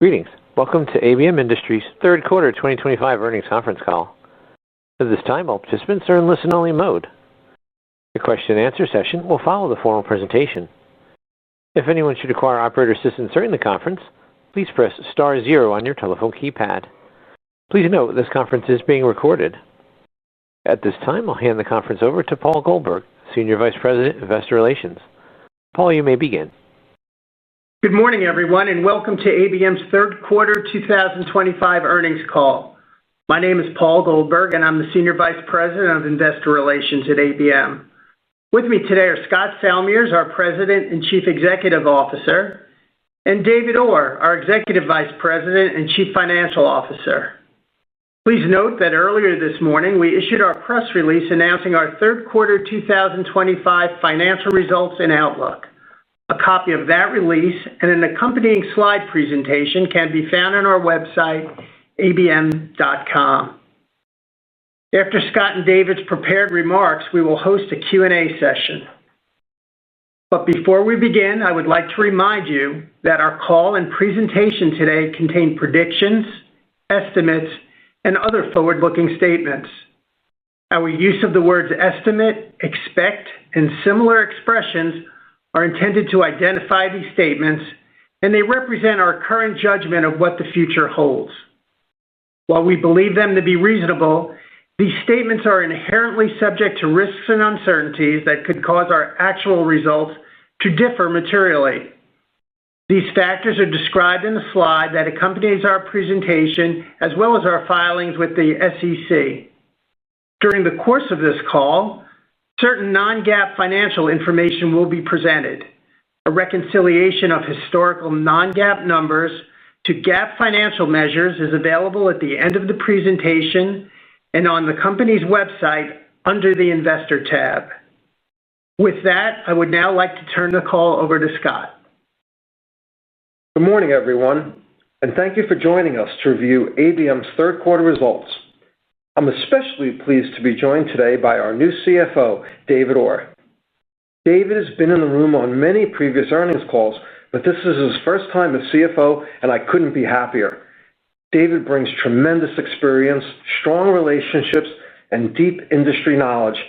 Greetings. Welcome to ABM Industries' third quarter 2025 earnings conference call. At this time, all participants are in listen-only mode. The question-and-answer session will follow the formal presentation. If anyone should require operator assistance during the conference, please press star zero on your telephone keypad. Please note this conference is being recorded. At this time, I'll hand the conference over to Paul Goldberg, Senior Vice President, Investor Relations. Paul, you may begin. Good morning, everyone, and welcome to ABM's third quarter 2025 earnings call. My name is Paul Goldberg, and I'm the Senior Vice President of Investor Relations at ABM. With me today are Scott Salmirs, our President and Chief Executive Officer, and David Orr, our Executive Vice President and Chief Financial Officer. Please note that earlier this morning we issued our press release announcing our third quarter 2025 financial results and outlook. A copy of that release and an accompanying slide presentation can be found on our website, abm.com. After Scott and David's prepared remarks, we will host a Q&A session. But before we begin, I would like to remind you that our call and presentation today contain predictions, estimates, and other forward-looking statements. Our use of the words estimate, expect, and similar expressions are intended to identify these statements, and they represent our current judgment of what the future holds. While we believe them to be reasonable, these statements are inherently subject to risks and uncertainties that could cause our actual results to differ materially. These factors are described in the slide that accompanies our presentation, as well as our filings with the SEC. During the course of this call, certain non-GAAP financial information will be presented. A reconciliation of historical non-GAAP numbers to GAAP financial measures is available at the end of the presentation and on the company's website under the Investor tab. With that, I would now like to turn the call over to Scott. Good morning, everyone, and thank you for joining us to review ABM's third quarter results. I'm especially pleased to be joined today by our new CFO, David Orr. David has been in the room on many previous earnings calls, but this is his first time as CFO, and I couldn't be happier. David brings tremendous experience, strong relationships, and deep industry knowledge,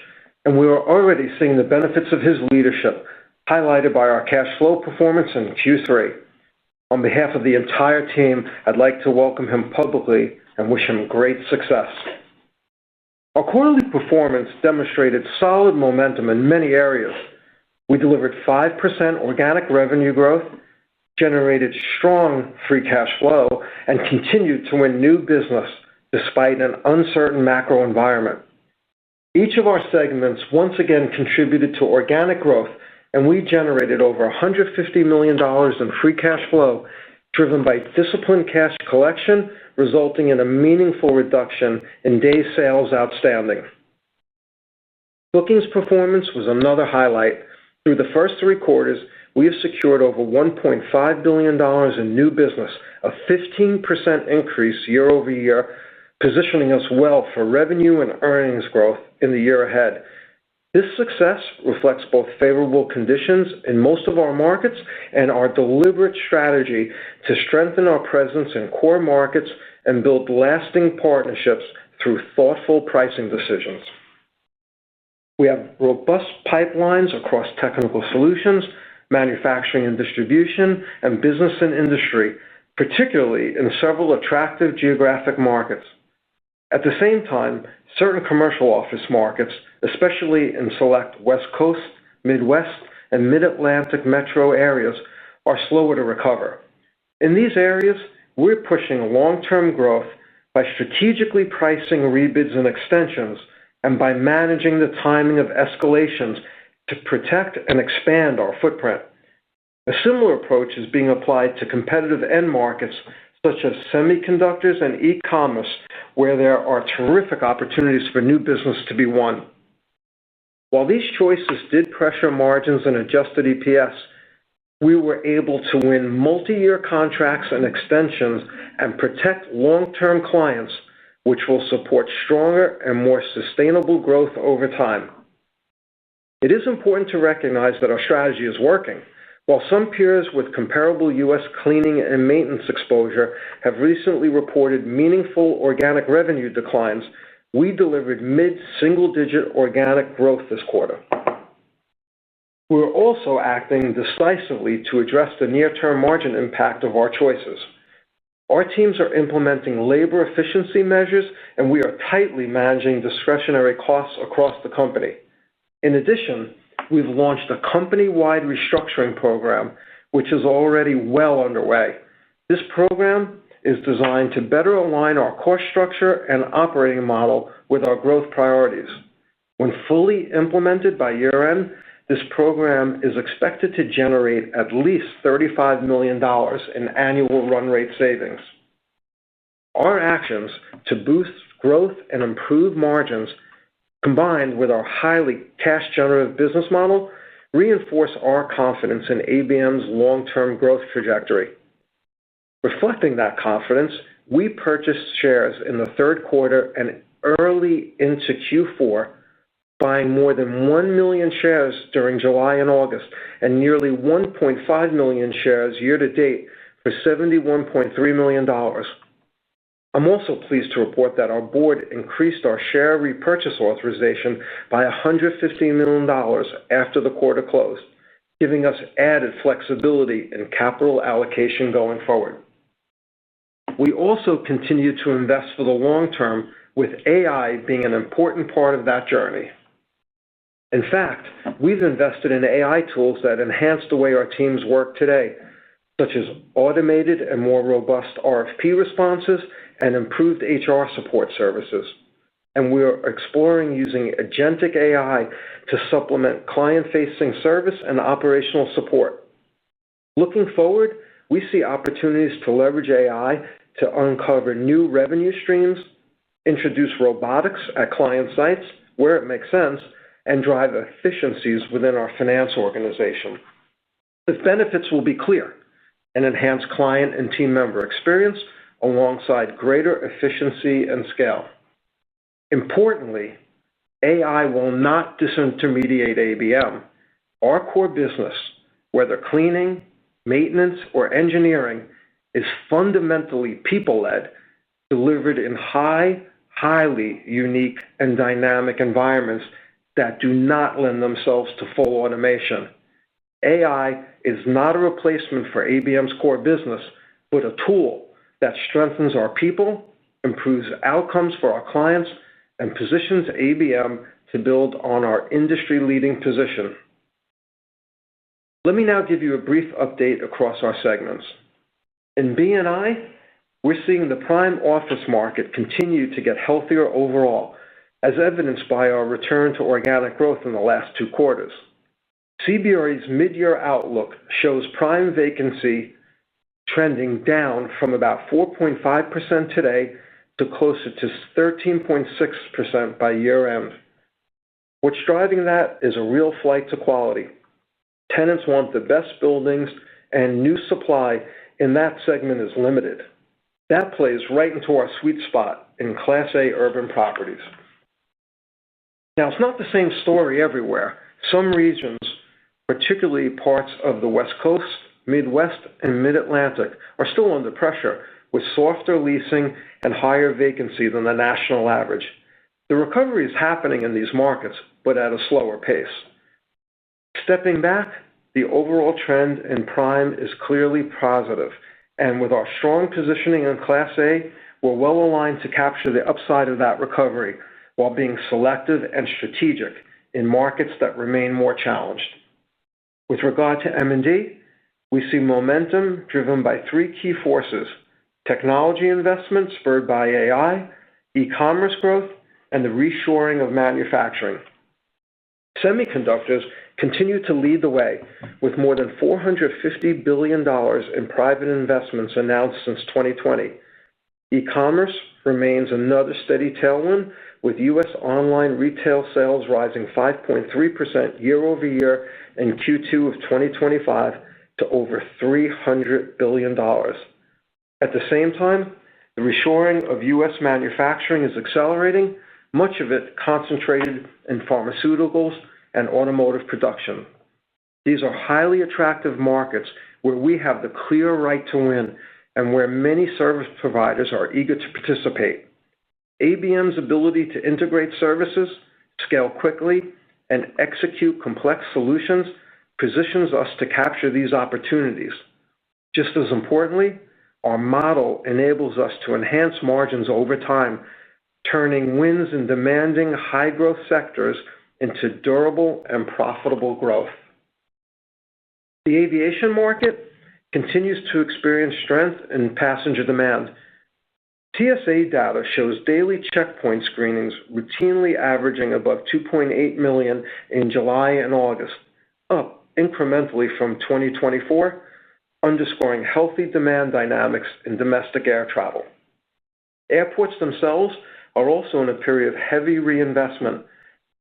and we are already seeing the benefits of his leadership, highlighted by our cash flow performance in Q3. On behalf of the entire team, I'd like to welcome him publicly and wish him great success. Our quarterly performance demonstrated solid momentum in many areas. We delivered 5% organic revenue growth, generated strong free cash flow, and continued to win new business despite an uncertain macro environment. Each of our segments once again contributed to organic growth, and we generated over $150 million in free cash flow, driven by disciplined cash collection, resulting in a meaningful reduction in days sales outstanding. Bookings performance was another highlight. Through the first three quarters, we have secured over $1.5 billion in new business, a 15% increase year over year, positioning us well for revenue and earnings growth in the year ahead. This success reflects both favorable conditions in most of our markets and our deliberate strategy to strengthen our presence in core markets and build lasting partnerships through thoughtful pricing decisions. We have robust pipelines across technical solutions, manufacturing and distribution, and business and industry, particularly in several attractive geographic markets. At the same time, certain commercial office markets, especially in select West Coast, Midwest, and Mid-Atlantic metro areas, are slower to recover. In these areas, we're pushing long-term growth by strategically pricing rebids and extensions and by managing the timing of escalations to protect and expand our footprint. A similar approach is being applied to competitive end markets such as semiconductors and e-commerce, where there are terrific opportunities for new business to be won. While these choices did pressure margins and adjusted EPS, we were able to win multi-year contracts and extensions and protect long-term clients, which will support stronger and more sustainable growth over time. It is important to recognize that our strategy is working. While some peers with comparable U.S. cleaning and maintenance exposure have recently reported meaningful organic revenue declines, we delivered mid-single-digit organic growth this quarter. We're also acting decisively to address the near-term margin impact of our choices. Our teams are implementing labor efficiency measures, and we are tightly managing discretionary costs across the company. In addition, we've launched a company-wide restructuring program, which is already well underway. This program is designed to better align our cost structure and operating model with our growth priorities. When fully implemented by year-end, this program is expected to generate at least $35 million in annual run rate savings. Our actions to boost growth and improve margins, combined with our highly cash-generative business model, reinforce our confidence in ABM's long-term growth trajectory. Reflecting that confidence, we purchased shares in the third quarter and early into Q4, buying more than 1 million shares during July and August, and nearly 1.5 million shares year-to-date for $71.3 million. I'm also pleased to report that our board increased our share repurchase authorization by $150 million after the quarter closed, giving us added flexibility in capital allocation going forward. We also continue to invest for the long term, with AI being an important part of that journey. In fact, we've invested in AI tools that enhance the way our teams work today, such as automated and more robust RFP responses and improved HR support services. And we are exploring using agentic AI to supplement client-facing service and operational support. Looking forward, we see opportunities to leverage AI to uncover new revenue streams, introduce robotics at client sites where it makes sense, and drive efficiencies within our finance organization. The benefits will be clear: an enhanced client and team member experience alongside greater efficiency and scale. Importantly, AI will not disintermediate ABM. Our core business, whether cleaning, maintenance, or engineering, is fundamentally people-led, delivered in highly unique and dynamic environments that do not lend themselves to full automation. AI is not a replacement for ABM's core business, but a tool that strengthens our people, improves outcomes for our clients, and positions ABM to build on our industry-leading position. Let me now give you a brief update across our segments. In B&I, we're seeing the prime office market continue to get healthier overall, as evidenced by our return to organic growth in the last 2 quarters. CBRE's mid-year outlook shows prime vacancy trending down from about 4.5% today to closer to 13.6% by year-end. What's driving that is a real flight to quality. Tenants want the best buildings, and new supply in that segment is limited. That plays right into our sweet spot in Class A urban properties. Now, it's not the same story everywhere. Some regions, particularly parts of the West Coast, Midwest, and Mid-Atlantic, are still under pressure, with softer leasing and higher vacancy than the national average. The recovery is happening in these markets, but at a slower pace. Stepping back, the overall trend in prime is clearly positive, and with our strong positioning in Class A, we're well aligned to capture the upside of that recovery while being selective and strategic in markets that remain more challenged. With regard to M&D, we see momentum driven by 3 key forces: technology investments spurred by AI, e-commerce growth, and the reshoring of manufacturing. Semiconductors continue to lead the way, with more than $450 billion in private investments announced since 2020. E-commerce remains another steady tailwind, with U.S. online retail sales rising 5.3% year-over-year in Q2 of 2025 to over $300 billion. At the same time, the reshoring of U.S. manufacturing is accelerating, much of it concentrated in pharmaceuticals and automotive production. These are highly attractive markets where we have the clear right to win and where many service providers are eager to participate. ABM's ability to integrate services, scale quickly, and execute complex solutions positions us to capture these opportunities. Just as importantly, our model enables us to enhance margins over time, turning wins in demanding high-growth sectors into durable and profitable growth. The aviation market continues to experience strength in passenger demand. TSA data shows daily checkpoint screenings routinely averaging above 2.8 million in July and August, up incrementally from 2024, underscoring healthy demand dynamics in domestic air travel. Airports themselves are also in a period of heavy reinvestment.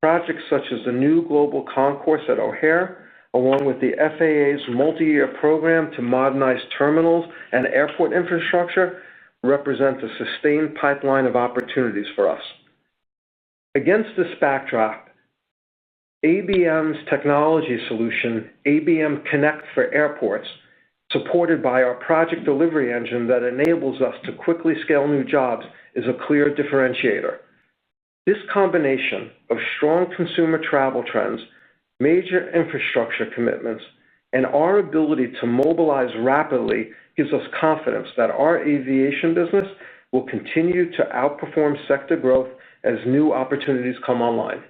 Projects such as the new global concourse at O'Hare, along with the FAA's multi-year program to modernize terminals and airport infrastructure, represent a sustained pipeline of opportunities for us. Against this backdrop, ABM's technology solution, ABM Connect for Airports, supported by our project delivery engine that enables us to quickly scale new jobs, is a clear differentiator. This combination of strong consumer travel trends, major infrastructure commitments, and our ability to mobilize rapidly gives us confidence that our aviation business will continue to outperform sector growth as new opportunities come online.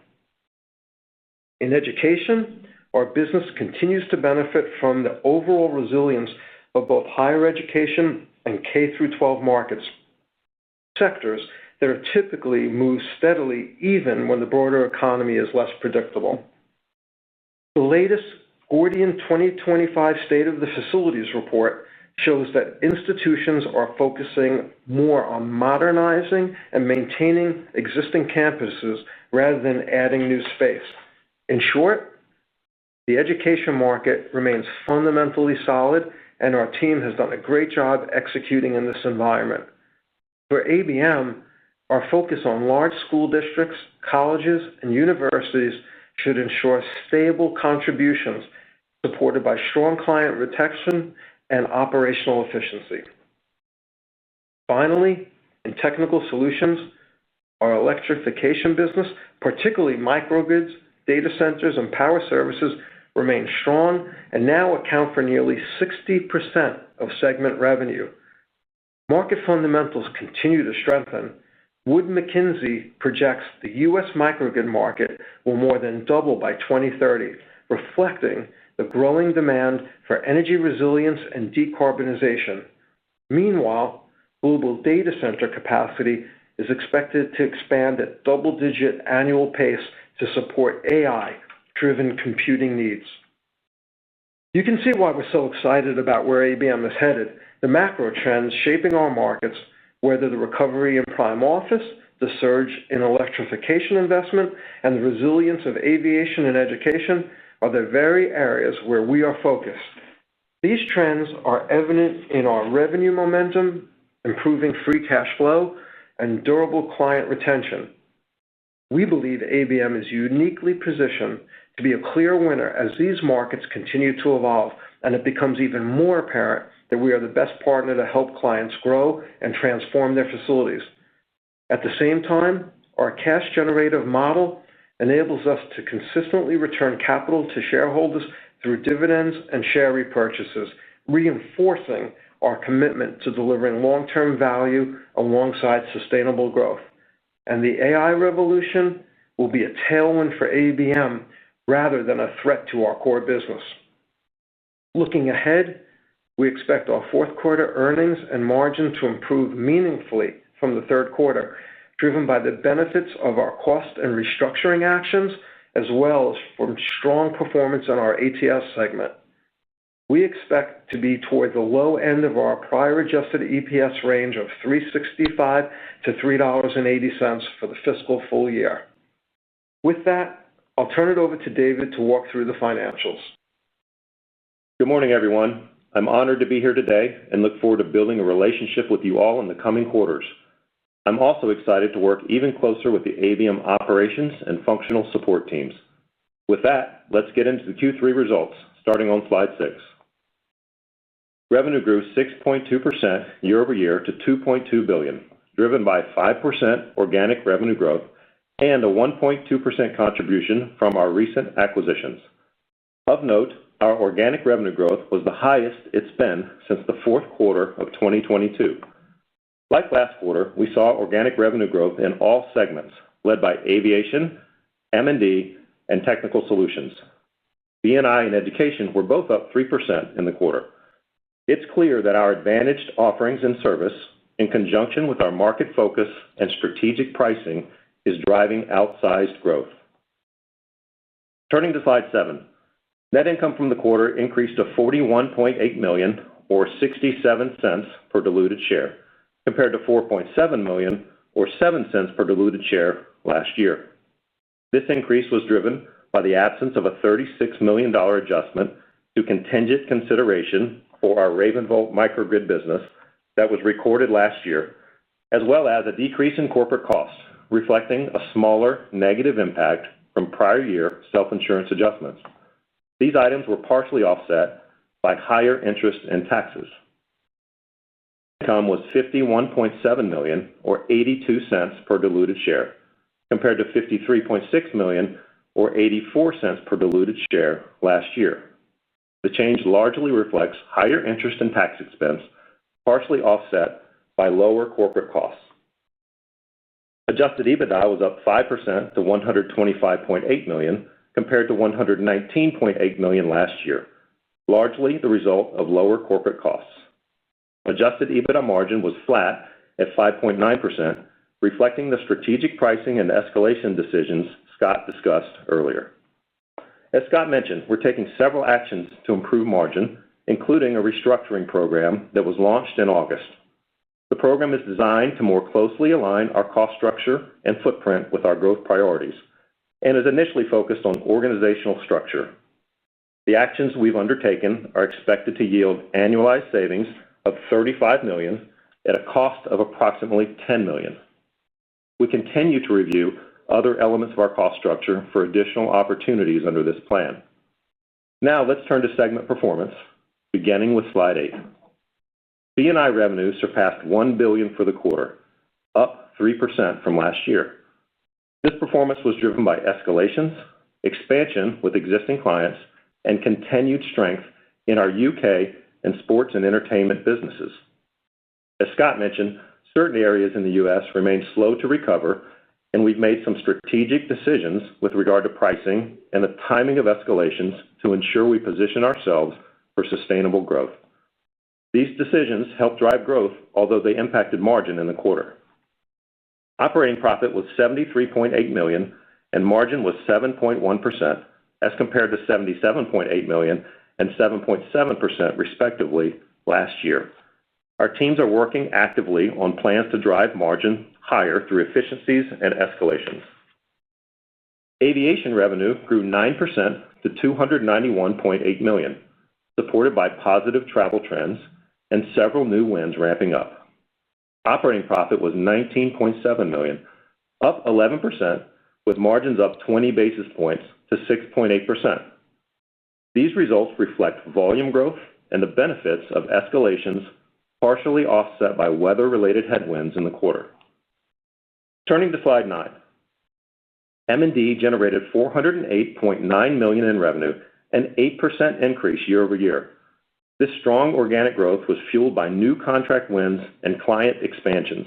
In education, our business continues to benefit from the overall resilience of both higher education and K-12 markets, sectors that are typically move steadily even when the broader economy is less predictable. The latest Gordian 2025 State of the Facilities report shows that institutions are focusing more on modernizing and maintaining existing campuses rather than adding new space. In short, the education market remains fundamentally solid, and our team has done a great job executing in this environment. For ABM, our focus on large school districts, colleges, and universities should ensure stable contributions supported by strong client retention and operational efficiency. Finally, in technical solutions, our electrification business, particularly microgrids, data centers, and power services, remain strong and now account for nearly 60% of segment revenue. Market fundamentals continue to strengthen. Wood Mackenzie projects the U.S. microgrid market will more than double by 2030, reflecting the growing demand for energy resilience and decarbonization. Meanwhile, global data center capacity is expected to expand at double-digit annual pace to support AI-driven computing needs. You can see why we're so excited about where ABM is headed. The macro trends shaping our markets, whether the recovery in prime office, the surge in electrification investment, and the resilience of aviation and education, are the very areas where we are focused. These trends are evident in our revenue momentum, improving free cash flow, and durable client retention. We believe ABM is uniquely positioned to be a clear winner as these markets continue to evolve, and it becomes even more apparent that we are the best partner to help clients grow and transform their facilities. At the same time, our cash-generative model enables us to consistently return capital to shareholders through dividends and share repurchases, reinforcing our commitment to delivering long-term value alongside sustainable growth. And the AI revolution will be a tailwind for ABM rather than a threat to our core business. Looking ahead, we expect our fourth quarter earnings and margin to improve meaningfully from the third quarter, driven by the benefits of our cost and restructuring actions, as well as from strong performance in our ATS segment. We expect to be toward the low end of our prior adjusted EPS range of $3.65 to $3.80 for the fiscal full year. With that, I'll turn it over to David to walk through the financials. Good morning, everyone. I'm honored to be here today and look forward to building a relationship with you all in the coming quarters. I'm also excited to work even closer with the ABM operations and functional support teams. With that, let's get into the Q3 results, starting on slide 6. Revenue grew 6.2% year over year to $2.2 billion, driven by 5% organic revenue growth and a 1.2% contribution from our recent acquisitions. Of note, our organic revenue growth was the highest it's been since the fourth quarter of 2022. Like last quarter, we saw organic revenue growth in all segments, led by aviation, M&D, and technical solutions. B&I and education were both up 3% in the quarter. It's clear that our advantaged offerings and service, in conjunction with our market focus and strategic pricing, is driving outsized growth. Turning to slide 7, net income from the quarter increased to $41.8 million, or 67 cents per diluted share, compared to $4.7 million, or 7 cents per diluted share last year. This increase was driven by the absence of a $36 million adjustment to contingent consideration for our Ravenvolt microgrid business that was recorded last year, as well as a decrease in corporate costs, reflecting a smaller negative impact from prior year self-insurance adjustments. These items were partially offset by higher interest and taxes. Income was $51.7 million, or 82 cents per diluted share, compared to $53.6 million, or 84 cents per diluted share last year. The change largely reflects higher interest and tax expense, partially offset by lower corporate costs. Adjusted EBITDA was up 5% to $125.8 million, compared to $119.8 million last year, largely the result of lower corporate costs. Adjusted EBITDA margin was flat at 5.9%, reflecting the strategic pricing and escalation decisions Scott discussed earlier. As Scott mentioned, we're taking several actions to improve margin, including a restructuring program that was launched in August. The program is designed to more closely align our cost structure and footprint with our growth priorities, and is initially focused on organizational structure. The actions we've undertaken are expected to yield annualized savings of $35 million at a cost of approximately $10 million. We continue to review other elements of our cost structure for additional opportunities under this plan. Now let's turn to segment performance, beginning with slide 8. B&I revenue surpassed $1 billion for the quarter, up 3% from last year. This performance was driven by escalations, expansion with existing clients, and continued strength in our UK and sports and entertainment businesses. As Scott mentioned, certain areas in the U.S. remain slow to recover, and we've made some strategic decisions with regard to pricing and the timing of escalations to ensure we position ourselves for sustainable growth. These decisions helped drive growth, although they impacted margin in the quarter. Operating profit was $73.8 million, and margin was 7.1%, as compared to $77.8 million and 7.7% respectively last year. Our teams are working actively on plans to drive margin higher through efficiencies and escalations. Aviation revenue grew 9% to $291.8 million, supported by positive travel trends and several new wins ramping up. Operating profit was $19.7 million, up 11%, with margins up 20 basis points to 6.8%. These results reflect volume growth and the benefits of escalations, partially offset by weather-related headwinds in the quarter. Turning to slide 9. M&D generated $408.9 million in revenue, an 8% increase year over year. This strong organic growth was fueled by new contract wins and client expansions.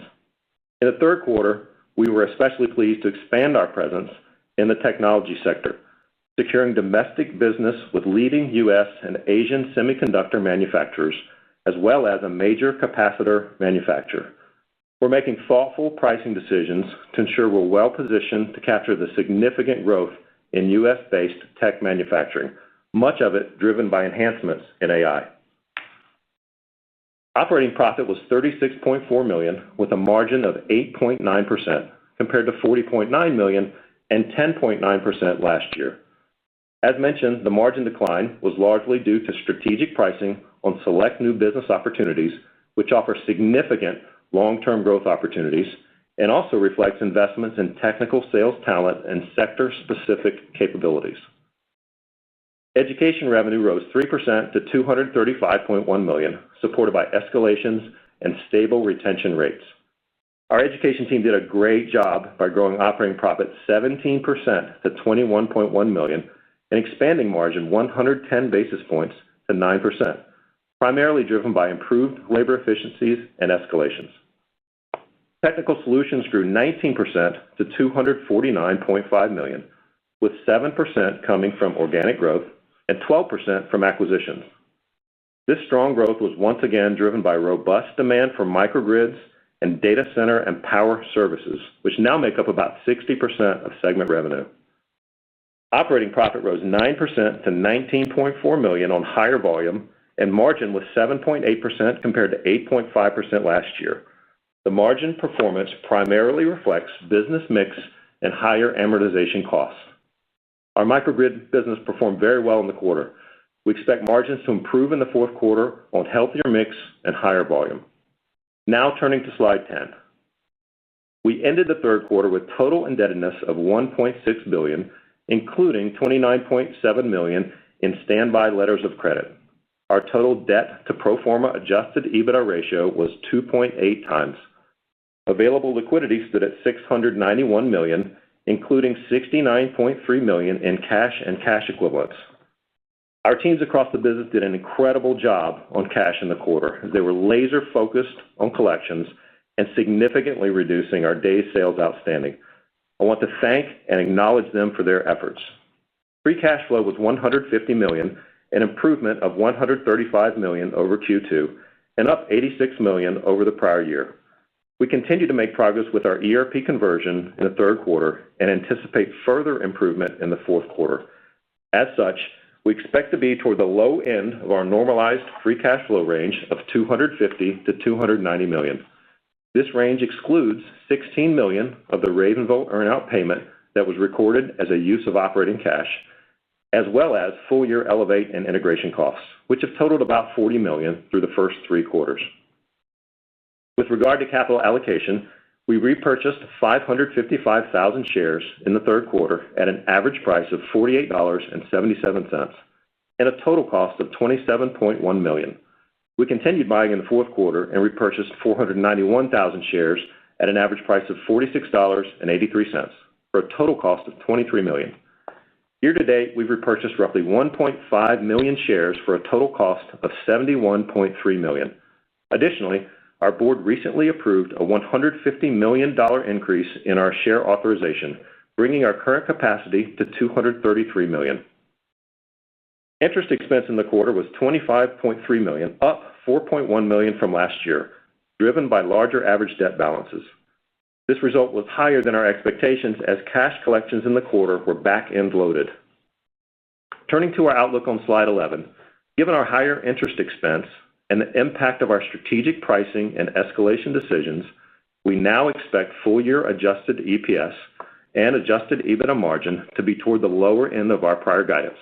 In the third quarter, we were especially pleased to expand our presence in the technology sector, securing domestic business with leading U.S. and Asian semiconductor manufacturers, as well as a major capacitor manufacturer. We're making thoughtful pricing decisions to ensure we're well positioned to capture the significant growth in U.S.-based tech manufacturing, much of it driven by enhancements in AI. Operating profit was $36.4 million, with a margin of 8.9%, compared to $40.9 million and 10.9% last year. As mentioned, the margin decline was largely due to strategic pricing on select new business opportunities, which offer significant long-term growth opportunities, and also reflects investments in technical sales talent and sector-specific capabilities. Education revenue rose 3% to $235.1 million, supported by escalations and stable retention rates. Our education team did a great job by growing operating profit 17% to $21.1 million and expanding margin 110 basis points to 9%, primarily driven by improved labor efficiencies and escalations. Technical Solutions grew 19% to $249.5 million, with 7% coming from organic growth and 12% from acquisitions. This strong growth was once again driven by robust demand for microgrids and data center and power services, which now make up about 60% of segment revenue. Operating profit rose 9% to $19.4 million on higher volume, and margin was 7.8% compared to 8.5% last year. The margin performance primarily reflects business mix and higher amortization costs. Our microgrid business performed very well in the quarter. We expect margins to improve in the fourth quarter on healthier mix and higher volume. Now turning to slide 10. We ended the third quarter with total indebtedness of $1.6 billion, including $29.7 million in standby letters of credit. Our total debt to pro forma adjusted EBITDA ratio was 2.8 times. Available liquidity stood at $691 million, including $69.3 million in cash and cash equivalents. Our teams across the business did an incredible job on cash in the quarter. They were laser focused on collections and significantly reducing our days sales outstanding. I want to thank and acknowledge them for their efforts. Free cash flow was $150 million, an improvement of $135 million over Q2, and up $86 million over the prior year. We continue to make progress with our ERP conversion in the third quarter and anticipate further improvement in the fourth quarter. As such, we expect to be toward the low end of our normalized free cash flow range of $250 to $290 million. This range excludes $16 million of the Ravenville earnout payment that was recorded as a use of operating cash, as well as full-year Elevate and integration costs, which have totaled about $40 million through the first three quarters. With regard to capital allocation, we repurchased 555,000 shares in the third quarter at an average price of $48.77 and a total cost of $27.1 million. We continued buying in the fourth quarter and repurchased 491,000 shares at an average price of $46.83 for a total cost of $23 million. Year to date, we've repurchased roughly 1.5 million shares for a total cost of $71.3 million. Additionally, our board recently approved a $150 million increase in our share authorization, bringing our current capacity to $233 million. Interest expense in the quarter was $25.3 million, up $4.1 million from last year, driven by larger average debt balances. This result was higher than our expectations as cash collections in the quarter were back-end loaded. Turning to our outlook on slide 11, given our higher interest expense and the impact of our strategic pricing and escalation decisions, we now expect full-year adjusted EPS and adjusted EBITDA margin to be toward the lower end of our prior guidance.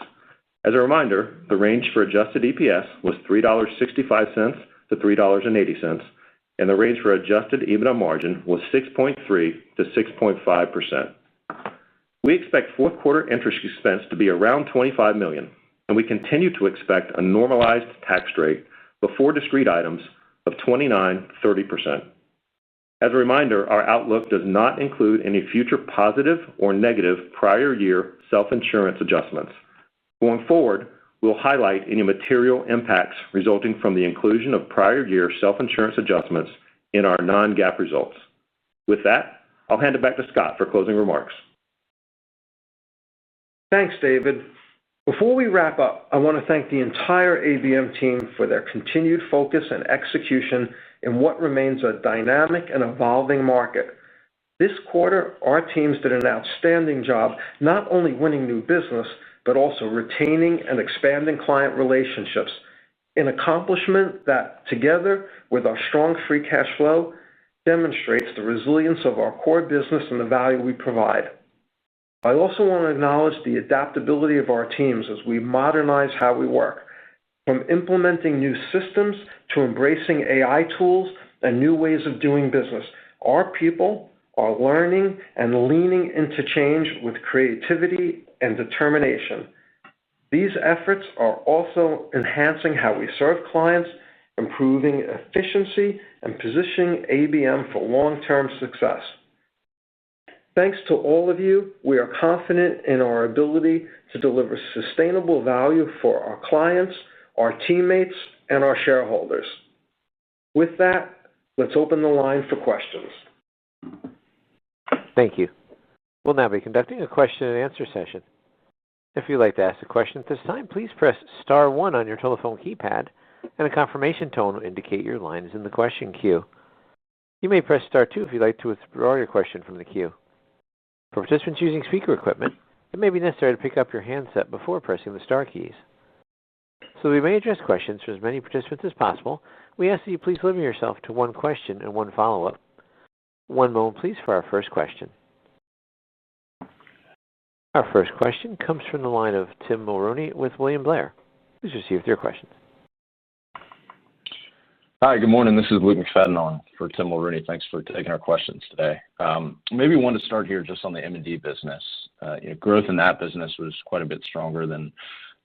As a reminder, the range for adjusted EPS was $3.65 to $3.80, and the range for adjusted EBITDA margin was 6.3 to 6.5%. We expect fourth quarter interest expense to be around $25 million, and we continue to expect a normalized tax rate before discrete items of 29-30%. As a reminder, our outlook does not include any future positive or negative prior year self-insurance adjustments. Going forward, we'll highlight any material impacts resulting from the inclusion of prior year self-insurance adjustments in our non-GAAP results. With that, I'll hand it back to Scott for closing remarks. Thanks, David. Before we wrap up, I want to thank the entire ABM team for their continued focus and execution in what remains a dynamic and evolving market. This quarter, our teams did an outstanding job not only winning new business, but also retaining and expanding client relationships, an accomplishment that, together with our strong free cash flow, demonstrates the resilience of our core business and the value we provide. I also want to acknowledge the adaptability of our teams as we modernize how we work. From implementing new systems to embracing AI tools and new ways of doing business, our people are learning and leaning into change with creativity and determination. These efforts are also enhancing how we serve clients, improving efficiency, and positioning ABM for long-term success. Thanks to all of you, we are confident in our ability to deliver sustainable value for our clients, our teammates, and our shareholders. With that, let's open the line for questions. Thank you. We'll now be conducting a question and answer session. If you'd like to ask a question at this time, please press star 1 on your telephone keypad, and a confirmation tone will indicate your line is in the question queue. You may press star 2 if you'd like to withdraw your question from the queue. For participants using speaker equipment, it may be necessary to pick up your handset before pressing the star keys. So we may address questions for as many participants as possible, we ask that you please limit yourself to one question and one follow-up. One moment, please, for our first question. Our first question comes from the line of Tim Mulrooney with William Blair. Please proceed with your questions. Hi, good morning. This is Luke McFadden on for Tim Mulrooney. Thanks for taking our questions today. Maybe one to start here just on the M&D business. Growth in that business was quite a bit stronger than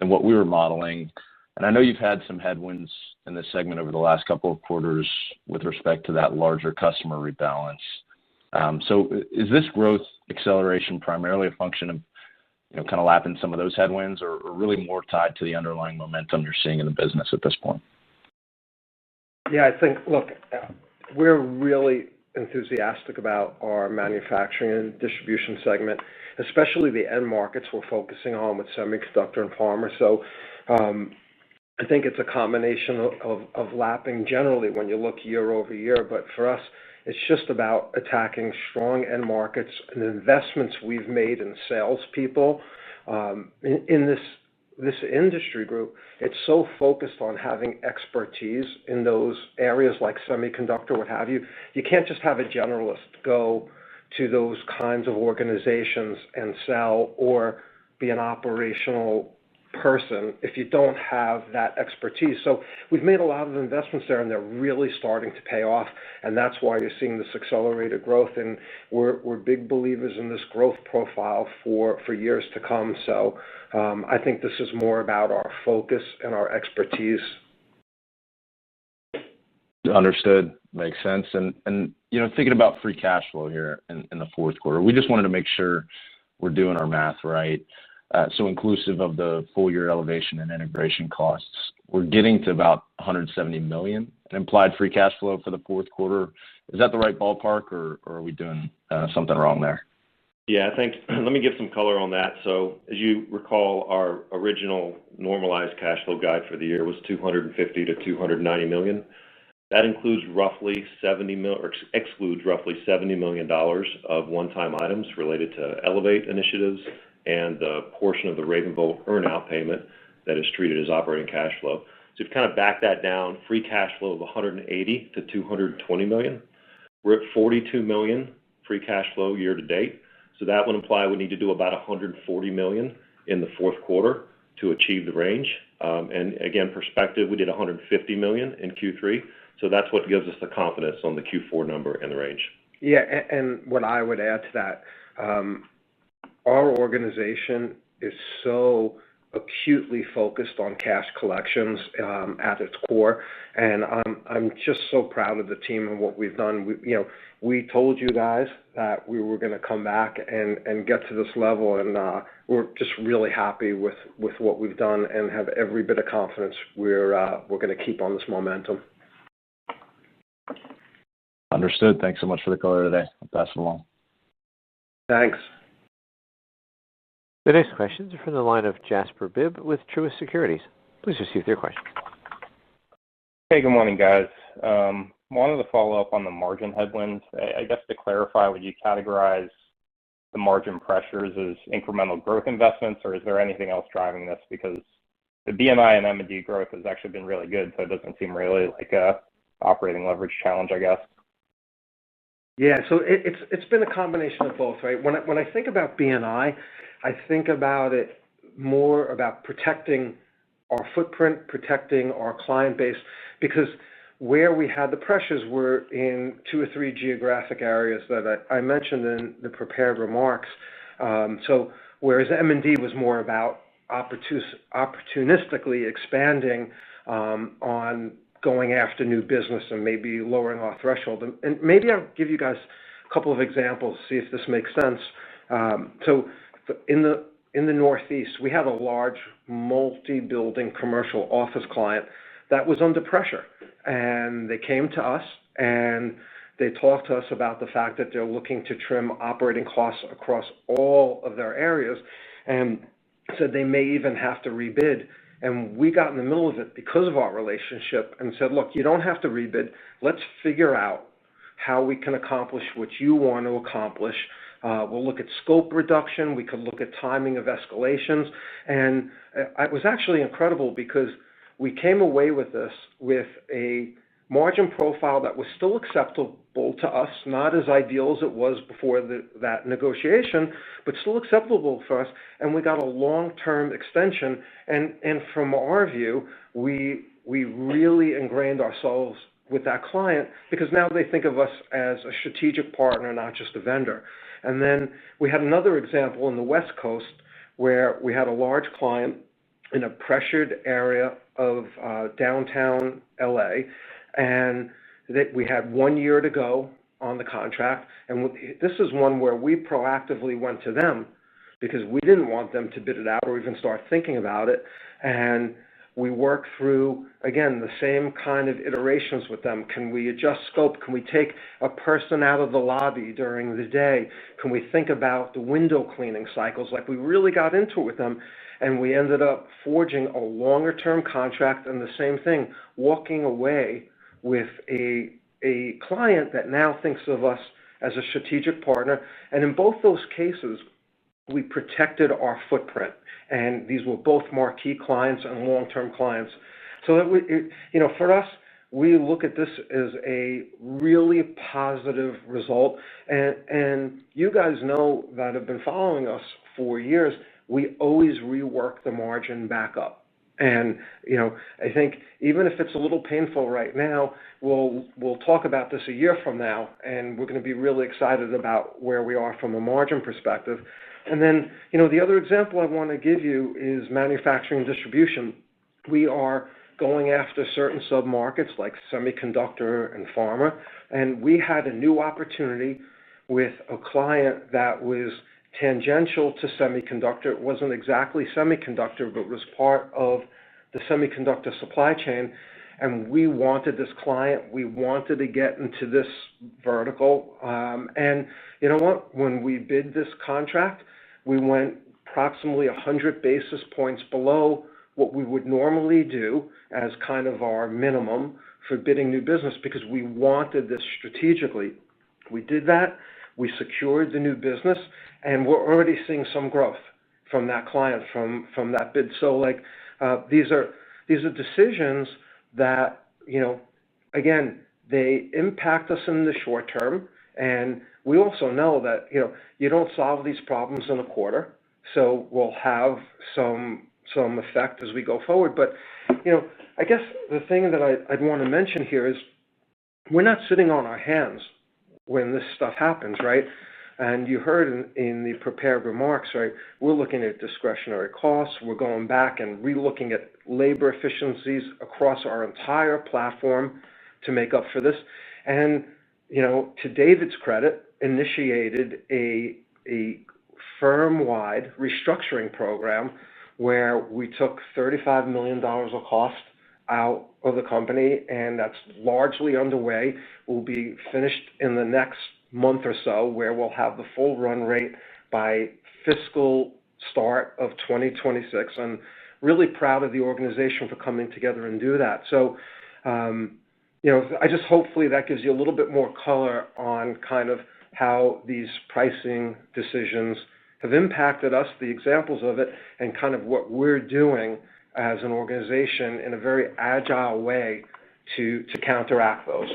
what we were modeling. And I know you've had some headwinds in this segment over the last couple of quarters with respect to that larger customer rebalance. So is this growth acceleration primarily a function of kind of lapping some of those headwinds, or really more tied to the underlying momentum you're seeing in the business at this point? Yeah, I think, look, we're really enthusiastic about our manufacturing and distribution segment, especially the end markets we're focusing on with semiconductor and pharma. So I think it's a combination of lapping generally when you look year over year, but for us, it's just about attacking strong end markets and the investments we've made in salespeople. In this industry group, it's so focused on having expertise in those areas like semiconductor, what have you. You can't just have a generalist go to those kinds of organizations and sell or be an operational person if you don't have that expertise. So we've made a lot of investments there, and they're really starting to pay off, and that's why you're seeing this accelerated growth, and we're big believers in this growth profile for years to come. So I think this is more about our focus and our expertise. Understood. Makes sense. And thinking about free cash flow here in the fourth quarter, we just wanted to make sure we're doing our math right. So inclusive of the full year elevation and integration costs, we're getting to about $170 million in implied free cash flow for the fourth quarter. Is that the right ballpark, or are we doing something wrong there? Yeah, I think, let me give some color on that. So as you recall, our original normalized cash flow guide for the year was $250 to $290 million. That includes roughly excludes roughly $70 million of one-time items related to Elevate initiatives and the portion of the Ravenvolt earn-out payment that is treated as operating cash flow. So if you kind of back that down, free cash flow of $180 to $220 million. We're at $42 million free cash flow year to date. So that would imply we need to do about $140 million in the fourth quarter to achieve the range. And again, perspective, we did $150 million in Q3. So that's what gives us the confidence on the Q4 number and the range. Yeah, and what I would add to that, our organization is so acutely focused on cash collections at its core, and I'm just so proud of the team and what we've done. We told you guys that we were going to come back and get to this level, and we're just really happy with what we've done and have every bit of confidence we're going to keep on this momentum. Understood. Thanks so much for the color today. I'll pass it along. Thanks. The next questions are from the line of Jasper Bibb with Truist Securities. Please proceed with your questions. Hey, good morning, guys. Wanted to follow up on the margin headwinds. I guess to clarify, would you categorize the margin pressures as incremental growth investments, or is there anything else driving this? Because the BNI and M&D growth has actually been really good, so it doesn't seem really like a operating leverage challenge, I guess. Yeah, so it's been a combination of both, right? When I think about BNI, I think about it more about protecting our footprint, protecting our client base, because where we had the pressures were in 2 or 3 geographic areas that I mentioned in the prepared remarks. So whereas M&D was more about opportunistically expanding on going after new business and maybe lowering our threshold. And maybe I'll give you guys a couple of examples, see if this makes sense. So in the Northeast, we had a large multi-building commercial office client that was under pressure. And they came to us and they talked to us about the fact that they're looking to trim operating costs across all of their areas and said they may even have to rebid. And we got in the middle of it because of our relationship and said, look, you don't have to rebid. Let's figure out how we can accomplish what you want to accomplish. We'll look at scope reduction. We could look at timing of escalations. And it was actually incredible because we came away with this with a margin profile that was still acceptable to us, not as ideal as it was before that negotiation, but still acceptable for us. And we got a long-term extension. And from our view, we really ingrained ourselves with that client because now they think of us as a strategic partner, not just a vendor. And then we had another example in the West Coast where we had a large client in a pressured area of downtown LA, and that we had 1 year to go on the contract. And this is one where we proactively went to them because we didn't want them to bid it out or even start thinking about it. And we worked through, again, the same kind of iterations with them. Can we adjust scope? Can we take a person out of the lobby during the day? Can we think about the window cleaning cycles? Like, we really got into it with them, and we ended up forging a longer-term contract and the same thing, walking away with a client that now thinks of us as a strategic partner. And in both those cases, we protected our footprint. And these were both marquee clients and long-term clients. So that for us, we look at this as a really positive result. And you guys know that have been following us for years, we always rework the margin back up. And, I think even if it's a little painful right now, we'll talk about this a year from now, and we're going to be really excited about where we are from a margin perspective. And then, the other example I want to give you is manufacturing and distribution. We are going after certain sub-markets like semiconductor and pharma, and we had a new opportunity with a client that was tangential to semiconductor. It wasn't exactly semiconductor, but was part of the semiconductor supply chain. And we wanted this client. We wanted to get into this vertical. And you know what? When we bid this contract, we went approximately 100 basis points below what we would normally do as kind of our minimum for bidding new business because we wanted this strategically. We did that. We secured the new business, and we're already seeing some growth from that client, from that bid. So, these are decisions that, again, they impact us in the short term, and we also know that, you don't solve these problems in a quarter, so we'll have some effect as we go forward. But, I guess the thing that I'd want to mention here is we're not sitting on our hands when this stuff happens, right? And you heard in the prepared remarks, right, we're looking at discretionary costs. We're going back and re-looking at labor efficiencies across our entire platform to make up for this. And, to David's credit, initiated a firm-wide restructuring program where we took $35 million of cost out of the company, and that's largely underway. We'll be finished in the next month or so, where we'll have the full run rate by fiscal start of 2026. And really proud of the organization for coming together and do that. So, I just hopefully that gives you a little bit more color on kind of how these pricing decisions have impacted us, the examples of it, and kind of what we're doing as an organization in a very agile way to counteract those.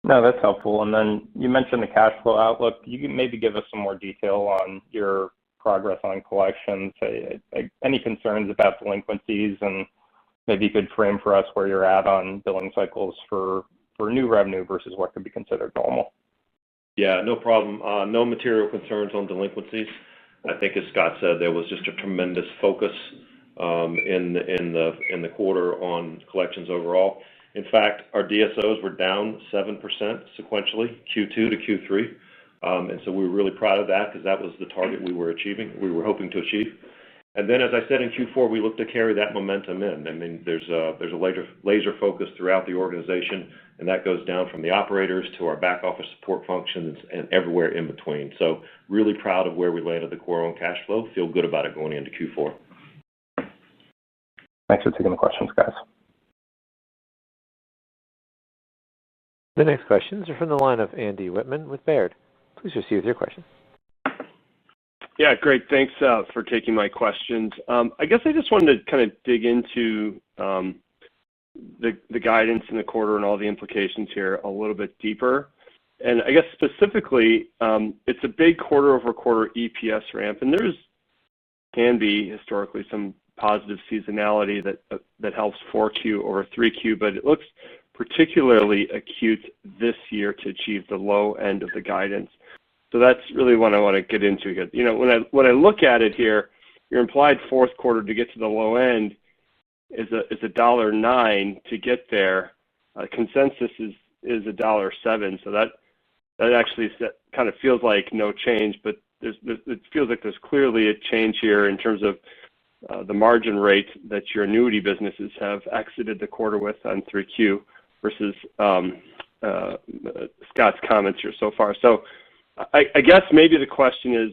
No, that's helpful. And then you mentioned the cash flow outlook. You can maybe give us some more detail on your progress on collections. Any concerns about delinquencies, and maybe you could frame for us where you're at on billing cycles for new revenue versus what could be considered normal. Yeah, no problem. No material concerns on delinquencies. I think, as Scott said, there was just a tremendous focus in the quarter on collections overall. In fact, our DSOs were down 7% sequentially, Q2 to Q3, and so we were really proud of that because that was the target we were hoping to achieve. And then, as I said, in Q4, we look to carry that momentum in. I mean, there's a laser focus throughout the organization, and that goes down from the operators to our back office support functions and everywhere in between. So really proud of where we landed the core on cash flow. Feel good about it going into Q4. Thanks for taking the questions, guys. The next questions are from the line of Andy Whitman with Baird. Please proceed with your question. Yeah, great. Thanks for taking my questions. I guess I just wanted to kind of dig into the guidance in the quarter and all the implications here a little bit deeper. And I guess specifically, it's a big quarter-over-quarter EPS ramp, and can be historically some positive seasonality that helps 4Q over 3Q, but it looks particularly acute this year to achieve the low end of the guidance. So that's really what I want to get into here. You know, when I look at it here, your implied fourth quarter to get to the low end is $1.09 to get there. Consensus is $1.07. So that actually kind of feels like no change, but it feels like there's clearly a change here in terms of the margin rate that your annuity businesses have exited the quarter with on 3Q versus Scott's comments here so far. So I guess maybe the question is,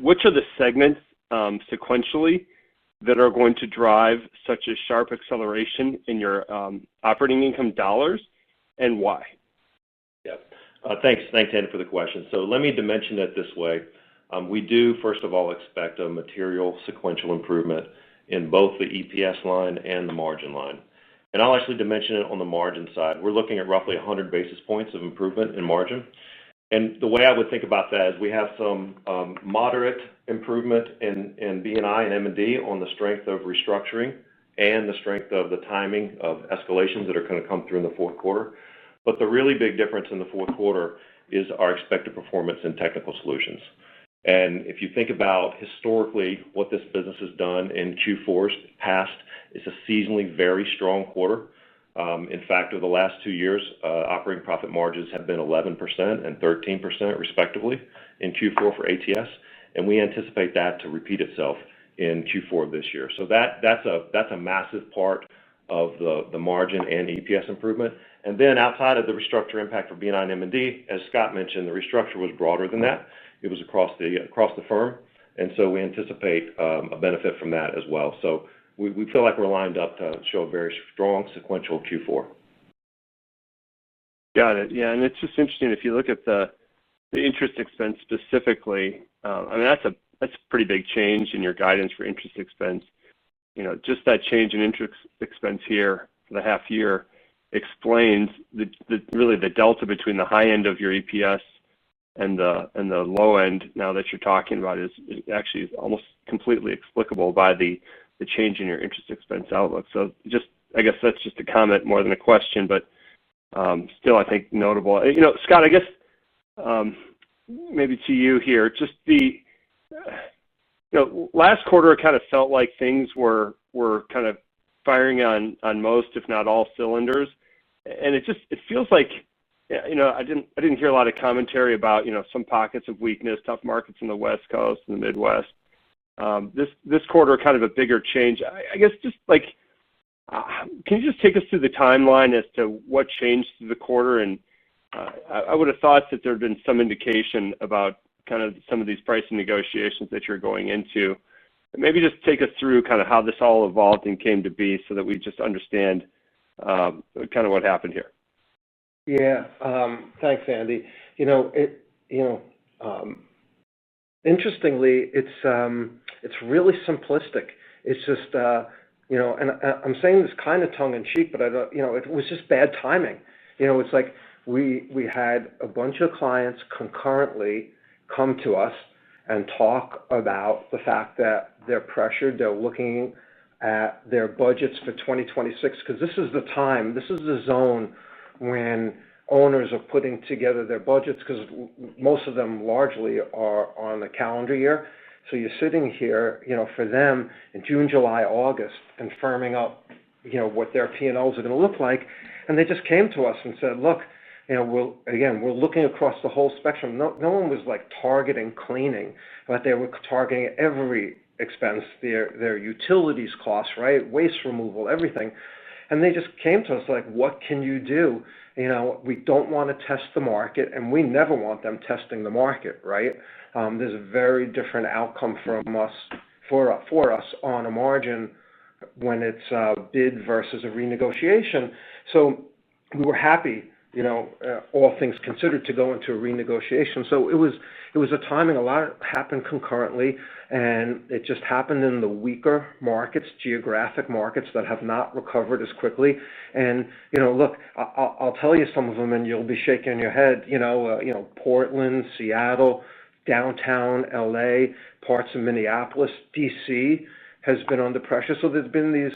which are the segments sequentially that are going to drive such a sharp acceleration in your operating income dollars, and why? Yeah. Thanks, Andy, for the question. So let me dimension it this way. We do, first of all, expect a material sequential improvement in both the EPS line and the margin line. And I'll actually dimension it on the margin side. We're looking at roughly 100 basis points of improvement in margin. And the way I would think about that is we have some moderate improvement in B&I and M&D on the strength of restructuring and the strength of the timing of escalations that are going to come through in the fourth quarter. But the really big difference in the fourth quarter is our expected performance in technical solutions. And if you think about historically what this business has done in Q4's past, it's a seasonally very strong quarter. In fact, over the last 2 years, operating profit margins have been 11% and 13% respectively in Q4 for ATS, and we anticipate that to repeat itself in Q4 of this year. So that's a massive part of the margin and EPS improvement. And then outside of the restructure impact for B&I and M&D, as Scott mentioned, the restructure was broader than that. It was across the firm, and so we anticipate a benefit from that as well. So we feel like we're lined up to show a very strong sequential Q4. Got it. Yeah, and it's just interesting if you look at the interest expense specifically. I mean, that's a pretty big change in your guidance for interest expense. You know, just that change in interest expense here for the half year explains really the delta between the high end of your EPS and the low end now that you're talking about is actually almost completely explicable by the change in your interest expense outlook. So I guess that's just a comment more than a question, but still I think notable. You know, Scott, I guess maybe to you here, just last quarter it kind of felt like things were kind of firing on most, if not all, cylinders, and it feels like, you know, I didn't hear a lot of commentary about, you know, some pockets of weakness, tough markets in the West Coast and the Midwest. This quarter, kind of a bigger change. I guess just like, can you just take us through the timeline as to what changed through the quarter? And I would have thought that there had been some indication about kind of some of these pricing negotiations that you're going into. Maybe just take us through kind of how this all evolved and came to be so that we just understand kind of what happened here. Yeah, thanks, Andy. Interestingly, it's really simplistic. It's just, and I'm saying this kind of tongue in cheek, but it was just bad timing. It's like we had a bunch of clients concurrently come to us and talk about the fact that they're pressured. They're looking at their budgets for 2026 because this is the time, this is the zone when owners are of putting together their budgets, because most of them largely are on a calendar year. So you're sitting here, for them in June, July, August, and firming up, what their P&Ls are going to look like. And they just came to us and said, look, we're looking across the whole spectrum. No one was like targeting cleaning, but they were targeting every expense, their utilities costs, right? Waste removal, everything. And they just came to us like, what can you do? We don't want to test the market, and we never want them testing the market, right? There's a very different outcome from us for us on a margin when it's a bid versus a renegotiation. So we were happy, all things considered, to go into a renegotiation. So it was a timing. A lot happened concurrently, and it just happened in the weaker markets, geographic markets that have not recovered as quickly. And look, I'll tell you some of them, and you'll be shaking your head. Portland, Seattle, downtown LA, parts of Minneapolis, DC has been under pressure. So there's been these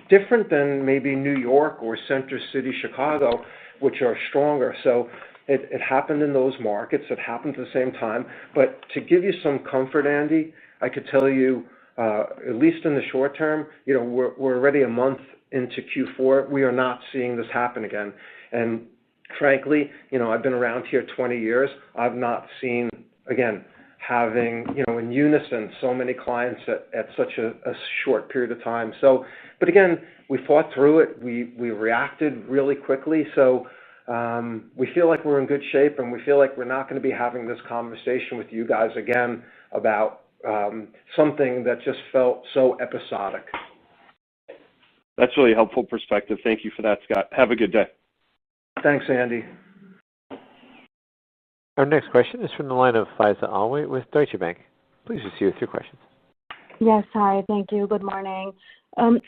different than maybe New York or Center City, Chicago, which are stronger. So it happened in those markets. It happened at the same time. But to give you some comfort, Andy, I could tell you, at least in the short term, we're already a month into Q4. We are not seeing this happen again. And frankly, I've been around here 20 years. I've not seen, again, having, in unison, so many clients at such a short period of time. So, but again, we fought through it. We reacted really quickly. So we feel like we're in good shape, and we feel like we're not going to be having this conversation with you guys again about something that just felt so episodic. That's really helpful perspective. Thank you for that, Scott. Have a good day. Thanks, Andy. Our next question is from the line of Faiza Alwy with Deutsche Bank. Please proceed with your questions. Yes, hi. Thank you. Good morning.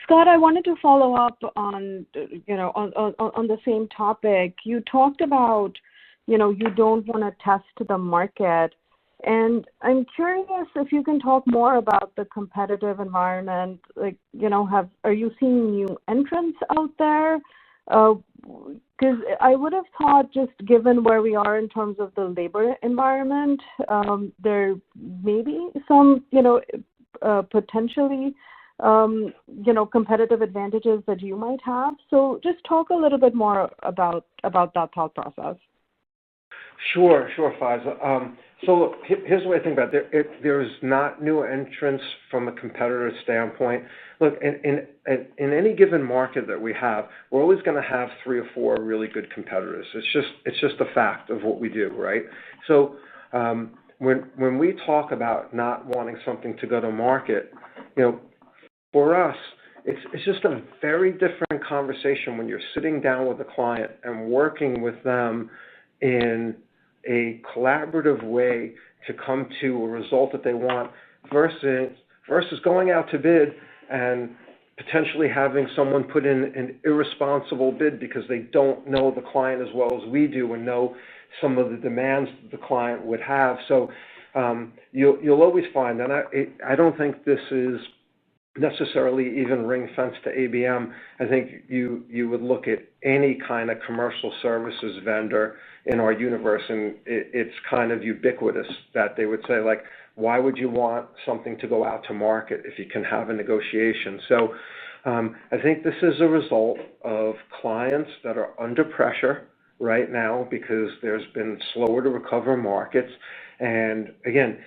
Scott, I wanted to follow up on the same topic. You talked about, you don't want to test the market. And I'm curious if you can talk more about the competitive environment. Like, are you seeing new entrants out there? Because I would have thought, just given where we are in terms of the labor environment, there may be some, potentially, competitive advantages that you might have. So just talk a little bit more about that thought process. Sure, Faiza. So look, here's the way I think about it. There's not new entrants from a competitor standpoint. Look, in any given market that we have, we're always going to have 3 or 4 really good competitors. It's just a fact of what we do, right? So when we talk about not wanting something to go to market, for us, it's just a very different conversation when you're sitting down with a client and working with them in a collaborative way to come to a result that they want versus going out to bid and potentially having someone put in an irresponsible bid because they don't know the client as well as we do and know some of the demands that the client would have. So you'll always find, and I don't think this is necessarily even ring-fenced to ABM. I think you would look at any kind of commercial services vendor in our universe, and it's kind of ubiquitous that they would say, like, why would you want something to go out to market if you can have a negotiation? So I think this is a result of clients that are under pressure right now because there's been slower to recover markets. And again,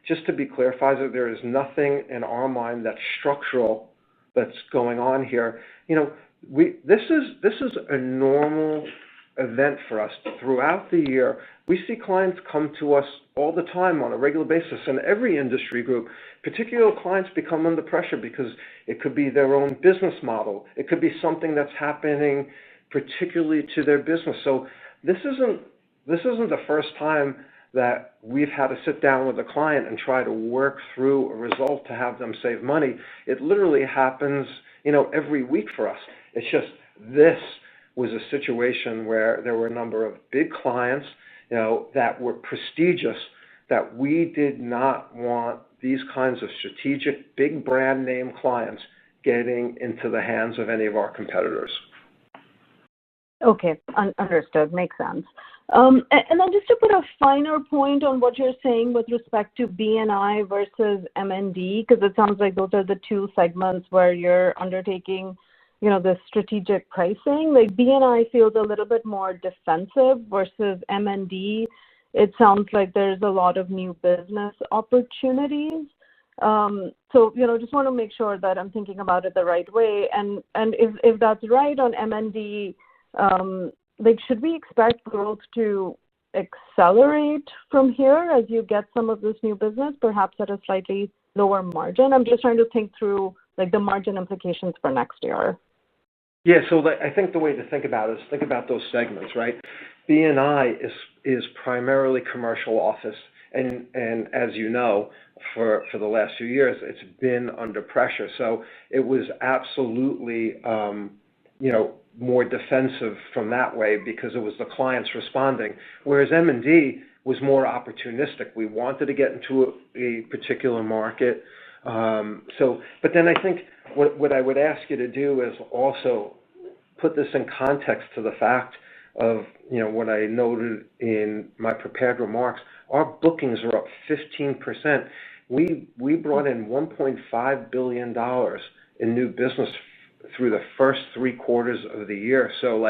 just to be clear, Pfizer, there is nothing in our mind that's structural that's going on here. This is a normal event for us throughout the year. We see clients come to us all the time on a regular basis, and every industry group, particular clients, become under pressure because it could be their own business model. It could be something that's happening particularly to their business. So this isn't the first time that we've had to sit down with a client and try to work through a result to have them save money. It literally happens, every week for us. It's just this was a situation where there were a number of big clients, that were prestigious, that we did not want these kinds of strategic, big brand name clients getting into the hands of any of our competitors. Okay, understood. Makes sense. And then just to put a finer point on what you're saying with respect to B&I versus M&D, because it sounds like those are the two segments where you're undertaking, the strategic pricing. Like B&I feels a little bit more defensive versus M&D. It sounds like there's a lot of new business opportunities. So, just want to make sure that I'm thinking about it the right way. And if that's right on M&D, should we expect growth to accelerate from here as you get some of this new business, perhaps at a slightly lower margin? I'm just trying to think through the margin implications for next year. Yeah, so I think the way to think about it is think about those segments, right? B&I is primarily commercial office, and as you know, for the last few years, it's been under pressure. So it was absolutely, more defensive from that way because it was the clients responding, whereas M&D was more opportunistic. We wanted to get into a particular market. But then I think what I would ask you to do is also put this in context to the fact of, what I noted in my prepared remarks. Our bookings are up 15%. We brought in $1.5 billion in new business through the first 3 quarters of the year. So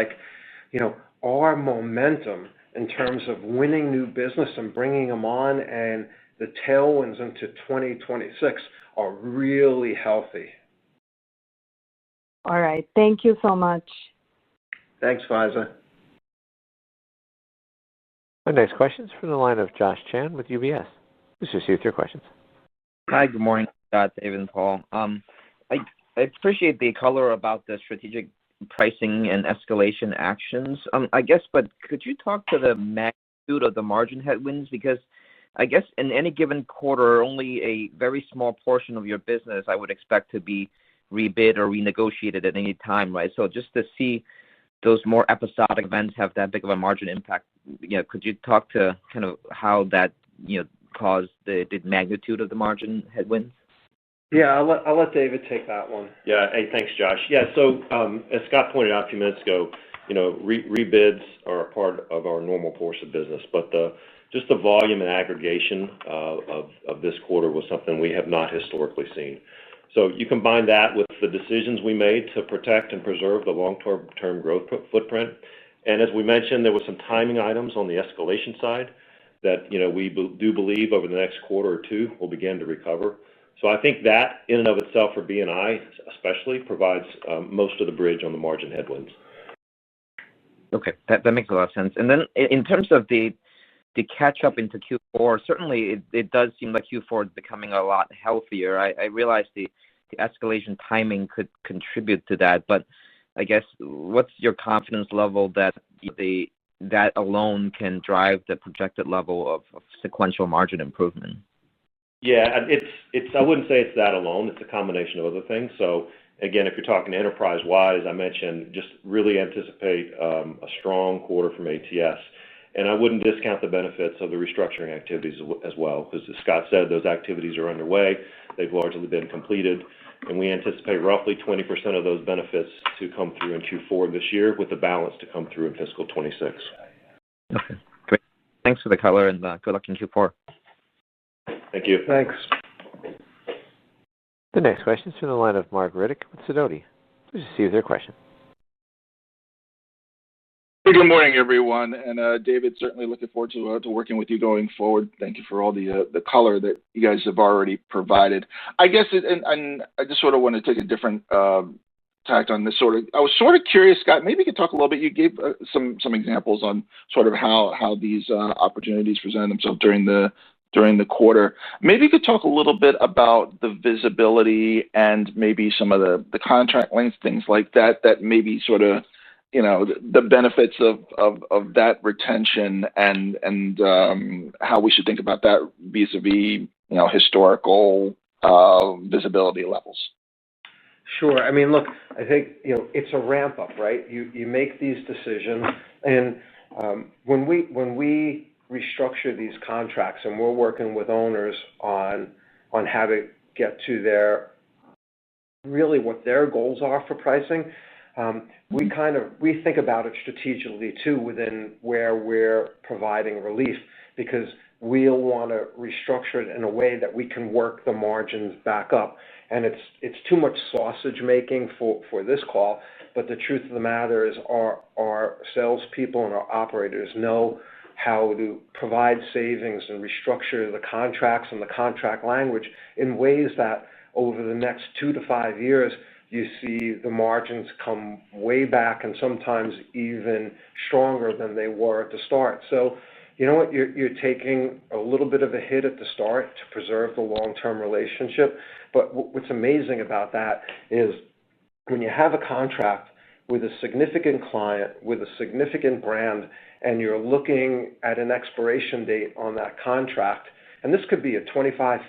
our momentum in terms of winning new business and bringing them on and the tailwinds into 2026 are really healthy. All right. Thank you so much. Thanks, Faiza. Our next question is from the line of Josh Chan with UBS. Please proceed with your questions. Hi, good morning, Scott, David, and Paul. I appreciate the color about the strategic pricing and escalation actions. But could you talk to the magnitude of the margin headwinds? Because I guess in any given quarter, only a very small portion of your business I would expect to be rebid or renegotiated at any time, right? So just to see those more episodic events have that big of a margin impact, could you talk to kind of how that, caused the magnitude of the margin headwinds? Yeah, I'll let David take that one. Yeah. Hey, thanks, Josh. Yeah. So as Scott pointed out a few minutes ago, rebids are a part of our normal course of business, but just the volume and aggregation of this quarter was something we have not historically seen. So you combine that with the decisions we made to protect and preserve the long-term growth footprint. And as we mentioned, there were some timing items on the escalation side that, we do believe over the next quarter or two will begin to recover. So I think that in and of itself for B&I especially provides most of the bridge on the margin headwinds. Okay, that makes a lot of sense. And then in terms of the catch up into Q4, certainly it does seem like Q4 is becoming a lot healthier. I realize the escalation timing could contribute to that, but I guess what's your confidence level that that alone can drive the projected level of sequential margin improvement? Yeah, I wouldn't say it's that alone. It's a combination of other things. So again, if you're talking enterprise-wide, as I mentioned, just really anticipate a strong quarter from ATS. And I wouldn't discount the benefits of the restructuring activities as well, because as Scott said, those activities are underway. They've largely been completed, and we anticipate roughly 20% of those benefits to come through in Q4 this year, with the balance to come through in fiscal 26. Okay, great. Thanks for the color, and good luck in Q4. Thank you. Thanks. The next question is from the line of Mark Riddick with Sidoti. Please proceed with your question. Good morning, everyone. And David, certainly looking forward to working with you going forward. Thank you for all the color that you guys have already provided. I guess, and I just sort of want to take a different tact on this sort of. I was sort of curious, Scott. Maybe you could talk a little bit. You gave some examples on sort of how these opportunities present themselves during the quarter. Maybe you could talk a little bit about the visibility and maybe some of the contract length, things like that maybe sort of, the benefits of that retention and how we should think about that vis-a-vis, historical visibility levels. Sure. I mean, look, I think, it's a ramp up, right? You make these decisions, and when we restructure these contracts and we're working with owners on how to get to really what their goals are for pricing, we think about it strategically too within where we're providing relief, because we'll want to restructure it in a way that we can work the margins back up. And it's too much sausage making for this call, but the truth of the matter is our salespeople and our operators know how to provide savings and restructure the contracts and the contract language in ways that over the next 2 to 5 years, you see the margins come way back and sometimes even stronger than they were at the start. So, you know what, you're taking a little bit of a hit at the start to preserve the long-term relationship. But what's amazing about that is when you have a contract with a significant client, with a significant brand, and you're looking at an expiration date on that contract, and this could be a $25, $50,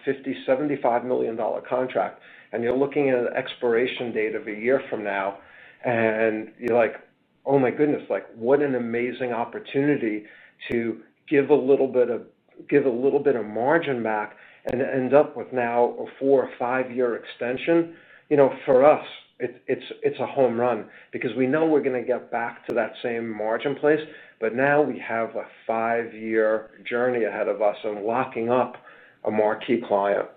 $75 million contract, and you're looking at an expiration date of a year from now, and you're like, oh my goodness, like what an amazing opportunity to give a little bit of margin back and end up with now a 4 or 5 year extension. You know, for us, it's a home run, because we know we're going to get back to that same margin place, but now we have a 5-year journey ahead of us and locking up a marquee client.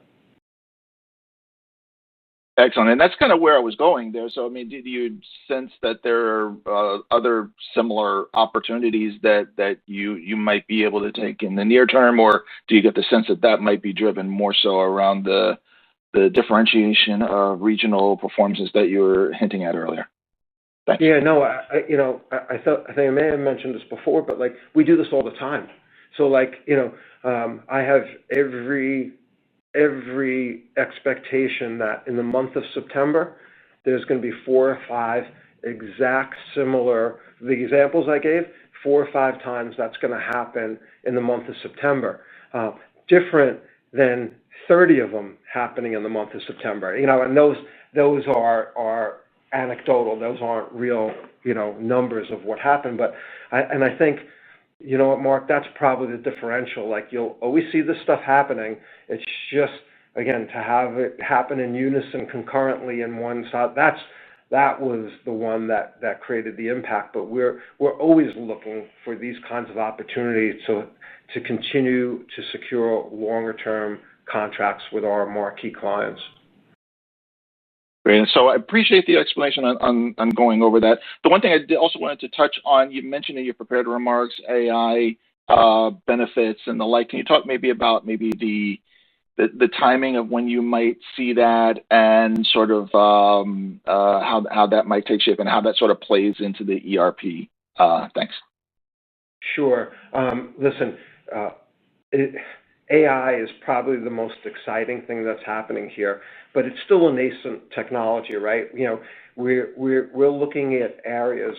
Excellent. And that's kind of where I was going there. So, I mean, did you sense that there are other similar opportunities that you might be able to take in the near term, or do you get the sense that might be driven more so around the differentiation of regional performances that you were hinting at earlier? Thanks. Yeah, no, I think I may have mentioned this before, but like we do this all the time. So like, I have every expectation that in the month of September, there's going to be 4 or 5 exact similar, the examples I gave, 4 or 5 times that's going to happen in the month of September. Different than 30 of them happening in the month of September. And those are anecdotal. Those aren't real, numbers of what happened. But I think, you know what, Mark, that's probably the differential. Like you'll always see this stuff happening. It's just, again, to have it happen in unison concurrently in one side, that was the one that created the impact. But we're always looking for these kinds of opportunities to continue to secure longer term contracts with our marquee clients. Great. So I appreciate the explanation on going over that. The one thing I also wanted to touch on, you mentioned in your prepared remarks, AI benefits and the like. Can you talk maybe about the timing of when you might see that and sort of how that might take shape and how that sort of plays into the ERP? Thanks. Sure. Listen, AI is probably the most exciting thing that's happening here, but it's still a nascent technology, right? We're looking at areas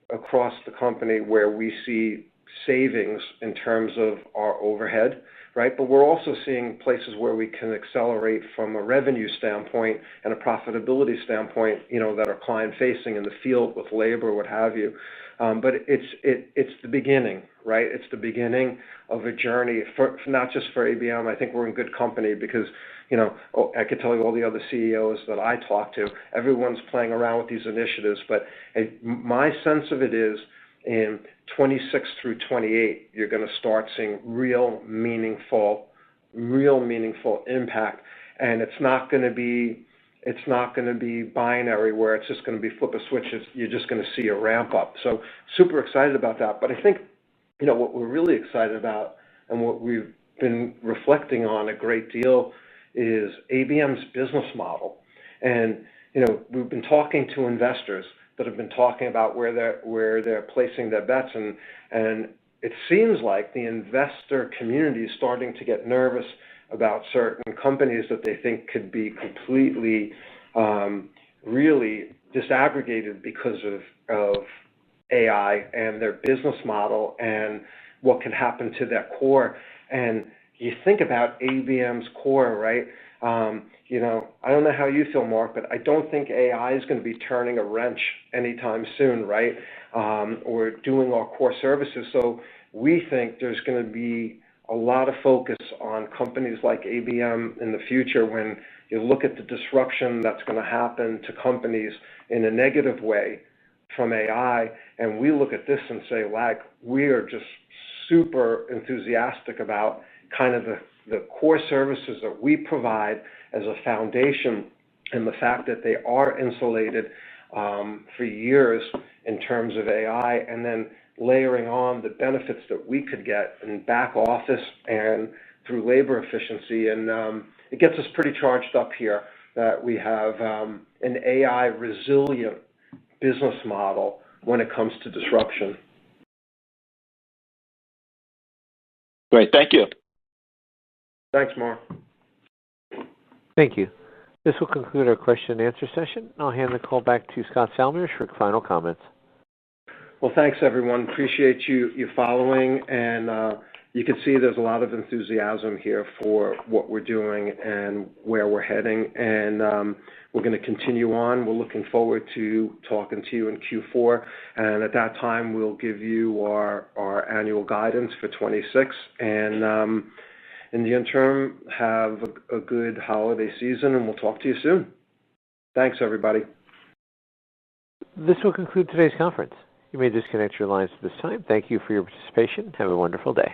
across the company where we see savings in terms of our overhead, right? But we're also seeing places where we can accelerate from a revenue standpoint and a profitability standpoint, that are client facing in the field with labor, what have you. But it's the beginning, right? It's the beginning of a journey for not just for ABM. I think we're in good company because, I could tell you all the other CEOs that I talk to, everyone's playing around with these initiatives. But my sense of it is in 26 through 28, you're going to start seeing real meaningful impact. And it's not going to be binary where it's just going to be flip a switch. You're just going to see a ramp up. So super excited about that. But I think, what we're really excited about and what we've been reflecting on a great deal is ABM's business model. And, we've been talking to investors that have been talking about where they're placing their bets. And it seems like the investor community is starting to get nervous about certain companies that they think could be completely, really disaggregated because of AI and their business model and what can happen to their core. And you think about ABM's core, right? I don't know how you feel, Mark, but I don't think AI is going to be turning a wrench anytime soon, right? Or doing our core services. So we think there's going to be a lot of focus on companies like ABM in the future when you look at the disruption that's going to happen to companies in a negative way from AI, and we look at this and say, like, we are just super enthusiastic about kind of the core services that we provide as a foundation, and the fact that they are insulated for years in terms of AI, and then layering on the benefits that we could get in back office and through labor efficiency. And it gets us pretty charged up here that we have an AI resilient business model when it comes to disruption. Great. Thank you. Thanks, Mark. Thank you. This will conclude our question and answer session. I'll hand the call back to Scott Salmirs for final comments. Well, thanks, everyone. Appreciate you following, and you can see there's a lot of enthusiasm here for what we're doing and where we're heading, and we're going to continue on. We're looking forward to talking to you in Q4, and at that time, we'll give you our annual guidance for 26, and in the interim, have a good holiday season, and we'll talk to you soon. Thanks, everybody. This will conclude today's conference. You may disconnect your lines at this time. Thank you for your participation. Have a wonderful day.